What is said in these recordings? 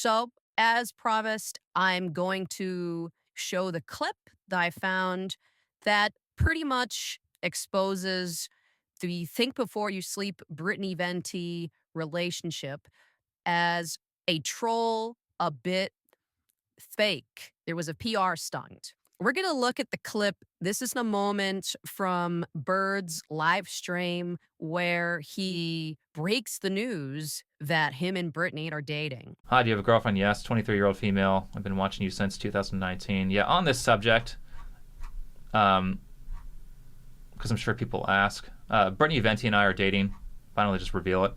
So, as promised, I'm going to show the clip that I found that pretty much exposes the think before you sleep Brittany Venti relationship as a troll, a bit fake. There was a PR stunt. We're going to look at the clip. This is a moment from Bird's live stream where he breaks the news that him and Brittany are dating. Hi, do you have a girlfriend? Yes, 23-year-old female. I've been watching you since 2019. Yeah, on this subject, because I'm sure people ask, Brittany Venti and I are dating. Finally, just reveal it.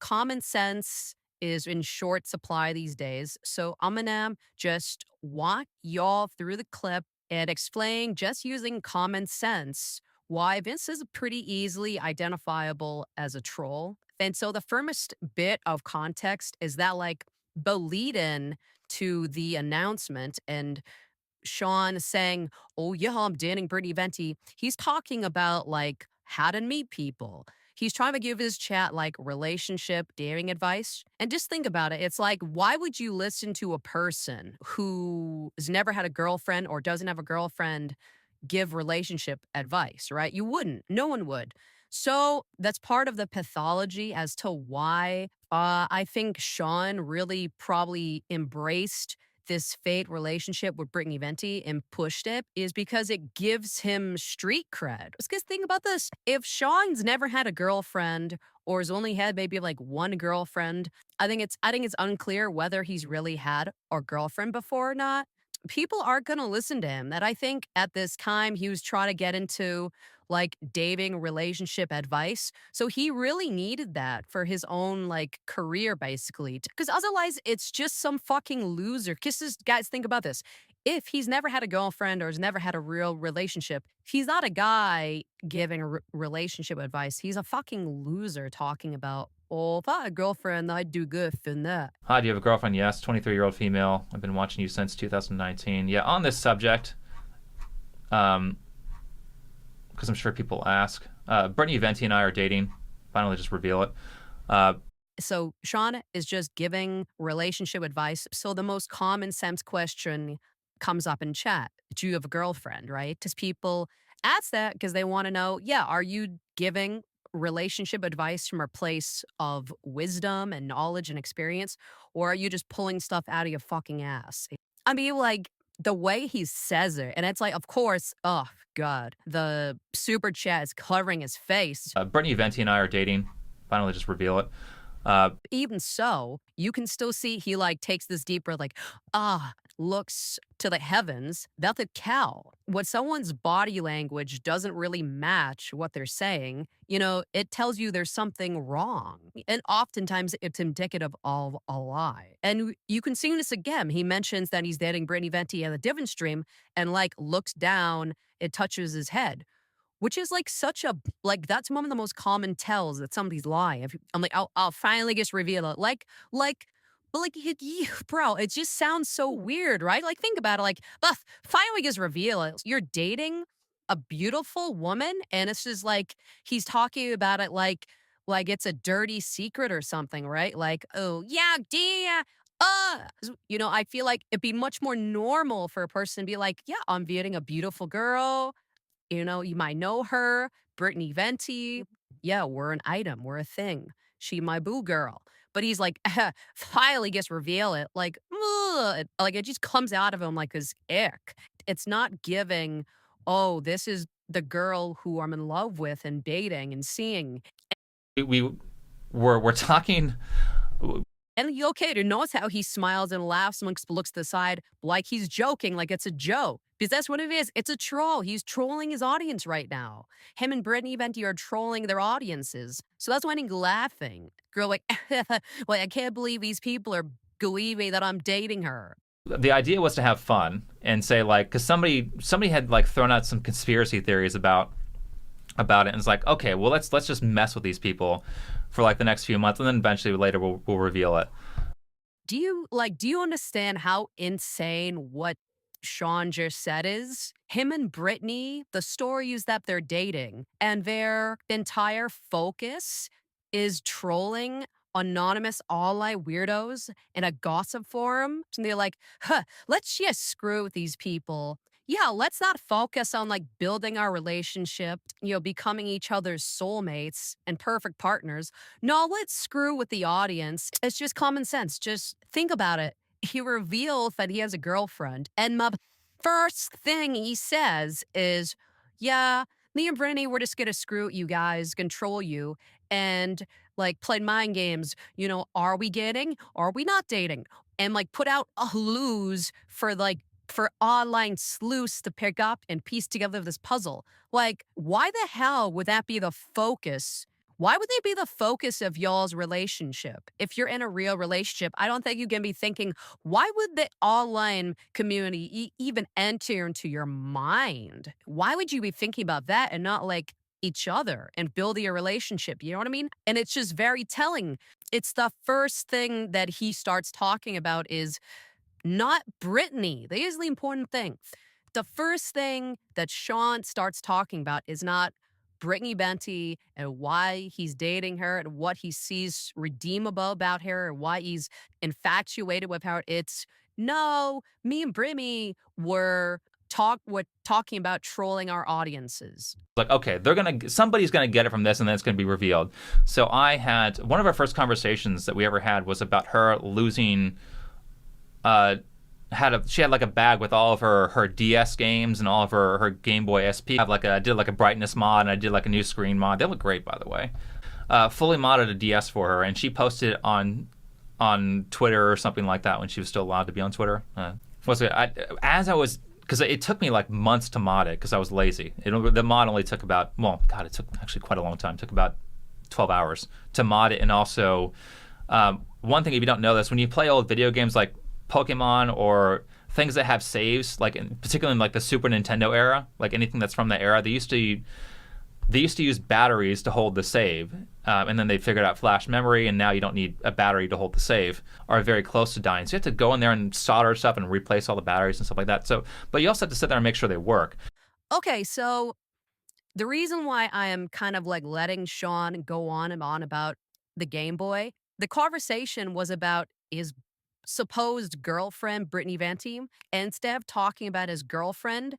Common sense is in short supply these days. So I'm gonna just walk y'all through the clip and explain, just using common sense, why this is pretty easily identifiable as a troll. And so the first bit of context is that, like, the lead in to the announcement and Sean saying, "Oh yeah, I'm dating Brittany Venti." He's talking about like how to meet people. He's trying to give his chat like relationship dating advice. And just think about it. It's like, why would you listen to a person who has never had a girlfriend or doesn't have a girlfriend give relationship advice, right? You wouldn't. No one would. So that's part of the pathology as to why I think Sean really probably embraced this fake relationship with Brittany Venti and pushed it, is because it gives him street cred. Because think about this. If Sean's never had a girlfriend or has only had maybe like one girlfriend, I think it's unclear whether he's really had a girlfriend before or not. People aren't going to listen to him. That I think at this time he was trying to get into like dating relationship advice. So he really needed that for his own like career, basically. Because otherwise, it's just some fucking loser. Because guys, think about this. If he's never had a girlfriend or has never had a real relationship, he's not a guy giving relationship advice. He's a fucking loser talking about, oh, if I had a girlfriend, I'd do good in that. Hi, do you have a girlfriend? Yes, 23-year-old female. I've been watching you since 2019. Yeah, on this subject, because I'm sure people ask, Brittany Venti and I are dating. Finally, just reveal it. So Sean is just giving relationship advice. So the most common sense question comes up in chat. Do you have a girlfriend, right? Because people ask that because they want to know, yeah, are you giving relationship advice from a place of wisdom and knowledge and experience? Or are you just pulling stuff out of your fucking ass? I mean, like, the way he says it, and it's like, of course, oh God, the super chat is covering his face. Brittany Venti and I are dating. Finally, just reveal it. Even so, you can still see he like takes this deep breath, like, looks to the heavens. That's a cow. When someone's body language doesn't really match what they're saying, it tells you there's something wrong. And oftentimes it's indicative of a lie. And you can see this again. He mentions that he's dating Brittany Venti at a different stream and like looks down, it touches his head, which is like such a, like, that's one of the most common tells that somebody's lying. I'm like, I'll finally just reveal it. But like, bro, it just sounds so weird, right? Like, think about it. Like, finally just reveal it. You're dating a beautiful woman, and it's just like he's talking about it like it's a dirty secret or something, right? Like, oh yeah, dear. I feel like it'd be much more normal for a person to be like, yeah, I'm dating a beautiful girl. You might know her, Brittany Venti. Yeah, we're an item. We're a thing. She my boo girl. But he's like, finally gets reveal it. Like, ugh, like it just comes out of him like his ick. It's not giving, oh, this is the girl who I'm in love with and dating and seeing. We're talking. And you okay to notice how he smiles and laughs and looks to the side like he's joking, like it's a joke. Because that's what it is. It's a troll. He's trolling his audience right now. Him and Brittany Venti are trolling their audiences. So that's why he's laughing. Girl, like, well, I can't believe these people are believing that I'm dating her. The idea was to have fun and say, like, because somebody had like thrown out some conspiracy theories about it, and it's like, okay, well, let's just mess with these people for like the next few months, and then eventually later we'll reveal it. Do you understand how insane what Sean just said is? Him and Brittany, the story is that they're dating, and their entire focus is trolling anonymous online weirdos in a gossip forum. And they're like, huh, let's just screw with these people. Yeah, let's not focus on like building our relationship, becoming each other's soulmates and perfect partners. No, let's screw with the audience. It's just common sense. Just think about it. He reveals that he has a girlfriend, and my first thing he says is, yeah, me and Brittany, we're just gonna screw you guys, control you, and like play mind games. Are we dating? Are we not dating? And like put out a lose for online sleuths to pick up and piece together this puzzle. Like, why the hell would that be the focus? Why would they be the focus of y'all's relationship? If you're in a real relationship, I don't think you can be thinking, why would the online community even enter into your mind? Why would you be thinking about that and not like each other and building a relationship? You know what I mean? And it's just very telling. It's the first thing that he starts talking about is not Brittany. Here's the important thing. The first thing that Sean starts talking about is not Brittany Venti and why he's dating her and what he sees redeemable about her and why he's infatuated with her. It's no, me and Brittany were talking about trolling our audiences. Like, okay, somebody's gonna get it from this, and then it's gonna be revealed. So I had one of our first conversations that we ever had was about her losing. She had like a bag with all of her DS games and all of her Game Boy SP. I did like a brightness mod, and I did like a new screen mod. They look great, by the way. Fully modded a DS for her, and she posted it on Twitter or something like that when she was still allowed to be on Twitter. Because it took me like months to mod it because I was lazy. The mod only took about, well, God, it took actually quite a long time. It took about 12 hours to mod it. And also, one thing, if you don't know this, when you play old video games like Pokemon or things that have saves, particularly in like the Super Nintendo era, like anything that's from that era, they used to use batteries to hold the save, and then they figured out flash memory, and now you don't need a battery to hold the save, are very close to dying. So you have to go in there and solder stuff and replace all the batteries and stuff like that. So, but you also have to sit there and make sure they work. Okay, so the reason why I am kind of like letting Sean go on and on about the Game Boy, the conversation was about his supposed girlfriend, Brittany Venti. And instead of talking about his girlfriend,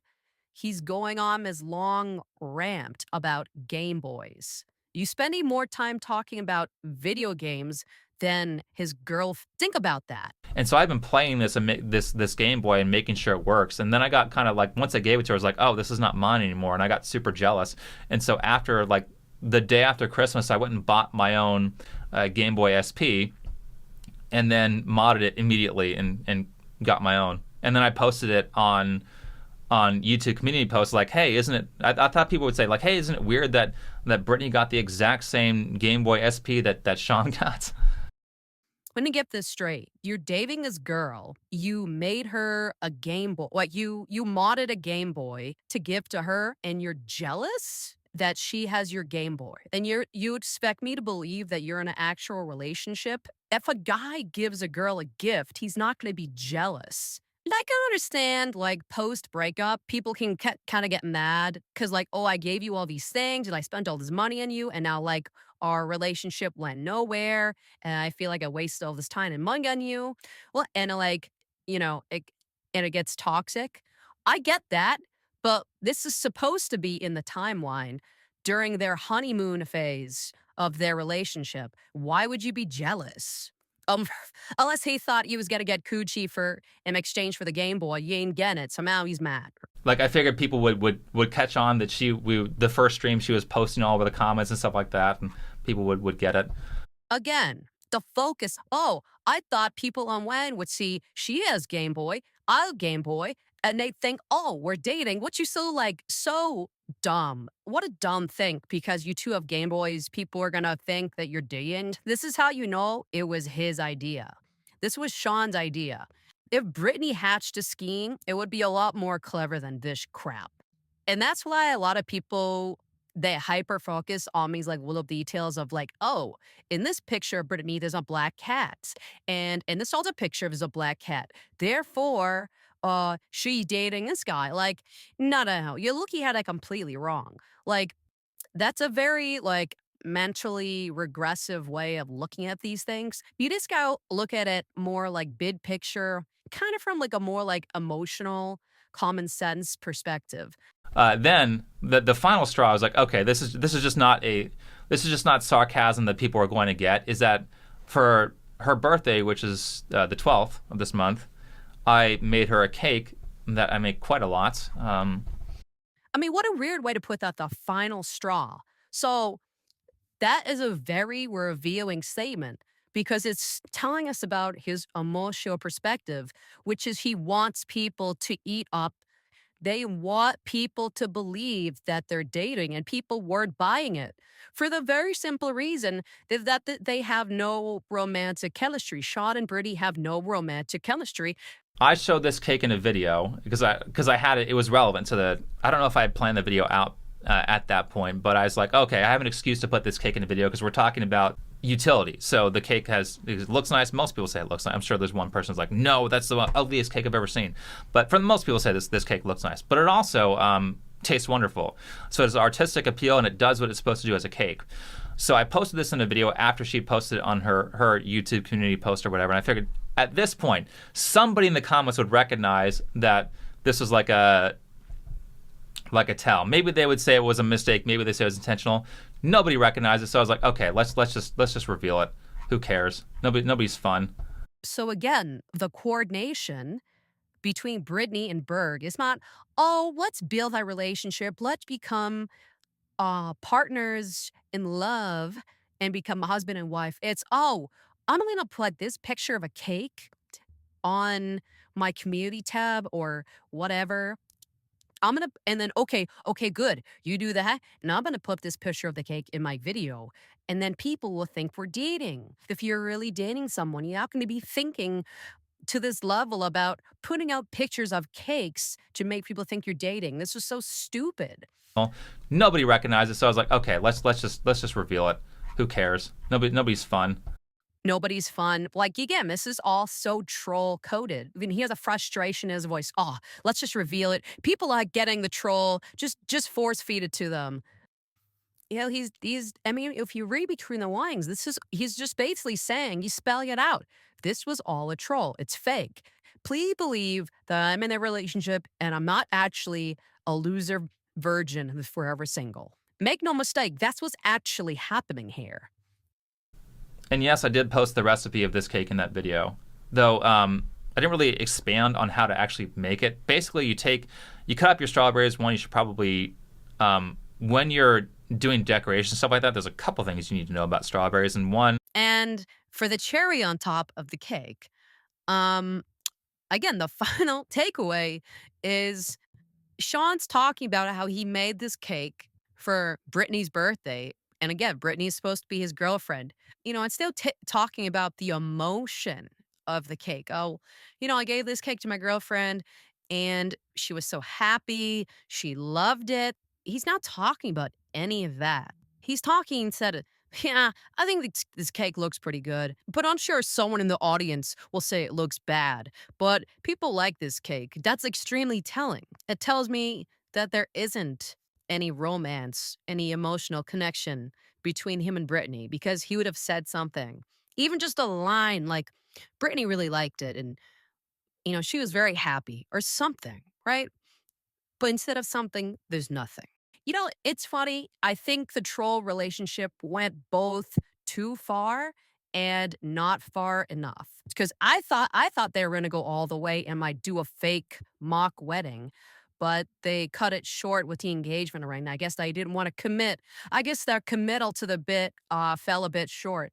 he's going on his long rant about Game Boys. You spending more time talking about video games than his girl. Think about that. And so I've been playing this Game Boy and making sure it works. And then I got kind of like, once I gave it to her, I was like, oh, this is not mine anymore. And I got super jealous. And so after like the day after Christmas, I went and bought my own Game Boy SP and then modded it immediately and got my own. And then I posted it on YouTube community posts like, hey, isn't it, I thought people would say like, hey, isn't it weird that Brittany got the exact same Game Boy SP that Sean got? Let me get this straight. You're dating this girl. You made her a Game Boy. Like you modded a Game Boy to give to her, and you're jealous that she has your Game Boy. And you expect me to believe that you're in an actual relationship? If a guy gives a girl a gift, he's not going to be jealous. And I can understand, like, post-breakup, people can kind of get mad because, like, oh, I gave you all these things and I spent all this money on you, and now, like, our relationship went nowhere, and I feel like I wasted all this time and money on you. Well, and, like, and it gets toxic. I get that, but this is supposed to be in the timeline during their honeymoon phase of their relationship. Why would you be jealous? Um, unless he thought he was gonna get coochie in exchange for the Game Boy, you ain't getting it. Somehow he's mad. Like I figured people would catch on that the first stream she was posting all over the comments and stuff like that, and people would get it. Again, the focus. Oh, I thought people online would see she has Game Boy, I have Game Boy, and they think, oh, we're dating. What you so dumb. What a dumb thing, because you two have Game Boys, people are gonna think that you're dating. This is how you know it was his idea. This was Sean's idea. If Brittany hatched a scheme, it would be a lot more clever than this crap. And that's why a lot of people, they hyper focus on these like little details of like, oh, in this picture of Brittany, there's a black cat. And in this other picture, there's a black cat. Therefore, she dating this guy. Like, no. You're looking at it completely wrong. Like, that's a very, like, mentally regressive way of looking at these things. You just gotta look at it more like big picture, kind of from like a more like emotional, common sense perspective. Then the final straw was like, okay, this is just not a this is just not sarcasm that people are going to get. Is that for her birthday, which is the 12th of this month, I made her a cake that I make quite a lot. I mean, what a weird way to put that, the final straw. So that is a very revealing statement because it's telling us about his emotional perspective, which is he wants people to eat up. They want people to believe that they're dating, and people weren't buying it for the very simple reason that they have no romantic chemistry. Sean and Brittany have no romantic chemistry. I showed this cake in a video because I had it. It was relevant to the. I don't know if I had planned the video out at that point, but I was like, okay, I have an excuse to put this cake in a video because we're talking about utility. So the cake it looks nice. Most people say it looks nice. I'm sure there's one person who's like, no, that's the ugliest cake I've ever seen. But for most people say this cake looks nice. But it also tastes wonderful. So it's artistic appeal and it does what it's supposed to do as a cake. So I posted this in a video after she posted it on her YouTube community post or whatever. And I figured at this point, somebody in the comments would recognize that this was like a tell. Maybe they would say it was a mistake. Maybe they say it was intentional. Nobody recognized it, so I was like, okay, let's just reveal it. Who cares? Nobody's fun. So again, the coordination between Brittany and Berg is not, oh, let's build that relationship. Let's become partners in love and become a husband and wife. It's, oh, I'm going to put this picture of a cake on my community tab or whatever. And then, okay, good. You do that. And I'm gonna put this picture of the cake in my video. And then people will think we're dating. If you're really dating someone, you're not gonna be thinking to this level about putting out pictures of cakes to make people think you're dating. This was so stupid. Nobody recognized it, so I was like, okay, let's just reveal it. Who cares? Nobody's fun. Nobody's fun. Like, again, this is all so troll coded. I mean, he has a frustration in his voice. Oh, let's just reveal it. People are getting the troll. Just force feed it to them. You know, he's I mean, if you read between the lines, he's just basically saying, you spell it out. This was all a troll. It's fake. Please believe that I'm in a relationship and I'm not actually a loser virgin who's forever single. Make no mistake, that's what's actually happening here. And yes, I did post the recipe of this cake in that video, though I didn't really expand on how to actually make it. Basically, you cut up your strawberries. One, you should probably, when you're doing decoration stuff like that, there's a couple things you need to know about strawberries. And one, And for the cherry on top of the cake, um, again, the final takeaway is Sean's talking about how he made this cake for Brittany's birthday. And again, Brittany's supposed to be his girlfriend. You know, it's still talking about the emotion of the cake. Oh, I gave this cake to my girlfriend and she was so happy. She loved it. He's not talking about any of that. He's talking instead of, yeah, I think this cake looks pretty good, but I'm sure someone in the audience will say it looks bad. But people like this cake. That's extremely telling. It tells me that there isn't any romance, any emotional connection between him and Brittany because he would have said something. Even just a line like, Brittany really liked it and, she was very happy or something, right? But instead of something, there's nothing. It's funny. I think the troll relationship went both too far and not far enough. Because I thought they were gonna go all the way and might do a fake mock wedding, but they cut it short with the engagement ring. I guess they didn't want to commit. I guess their committal to the bit fell a bit short.